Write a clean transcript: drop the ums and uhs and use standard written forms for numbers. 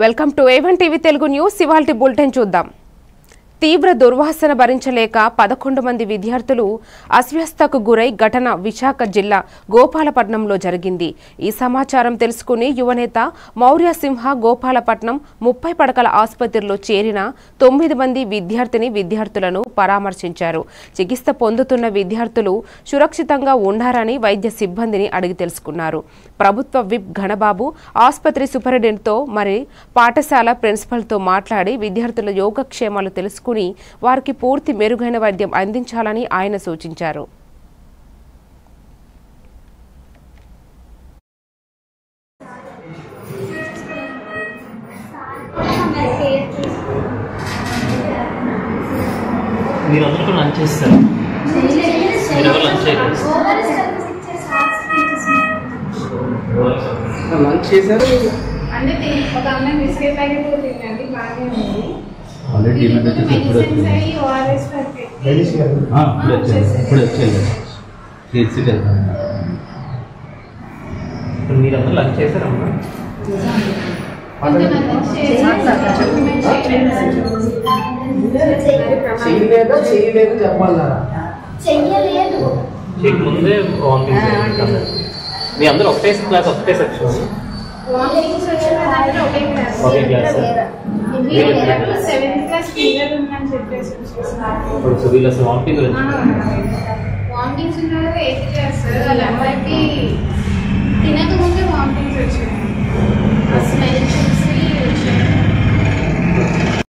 Welcome to A1 TV Telugu news. ఇవాల్టి bulletin చూద్దాం. తీవ్ర దుర్వాసన భరించలేక 11 మంది విద్యార్థులు అస్వస్థతకు గురై ఘటన విశాఖ జిల్లా గోపాలపట్నంలో జరిగింది. ఈ సమాచారం తెలుసుకుని యువనేత మౌర్య సింహ గోపాలపట్నం 30 పడకల ఆసుపత్రిలో చేరిన 9 మంది విద్యార్థులను పరామర్శించారు. చికిత్స పొందుతున్న విద్యార్థులు సురక్షితంగా ఉండారని వైద్య సిబ్బందిని అడిగి తెలుసుకున్నారు. ప్రభుత్వ విప్ ఘనబాబు ఆసుపత్రి సూపరింటెండెంట్తో మరి పాఠశాల ప్రిన్సిపల్తో మాట్లాడి విద్యార్థుల యోగక్షేమాలు తెలుసుకుని వారికి పూర్తి మెరుగైన వైద్యం అందించాలని ఆయన సూచించారు. మీరందరూ లంచ్ చేస్తారు. లంచ్ చేశారు అంటే ఒక అమ్మాయి బిస్కెట్ ప్యాకెట్ కూడా తినండి, బాగానే ఉంది. మీరందరూ లంచ్ చేశారమ్మా? చేయలేదు చెప్పాలా? ముందే మీ అందరూ ఒకటే క్లాస్ ఒకటే సెక్షన్? ఒకే క్లాస్. వీళ్ళు అసలు వామిటింగ్ వామిటింగ్స్ ఉన్నారు. 8th క్లాస్ వాళ్ళ అమ్మాయికి తినక ముందే వామిటింగ్స్ వచ్చాయి. స్మెల్ చూసి వచ్చాయి.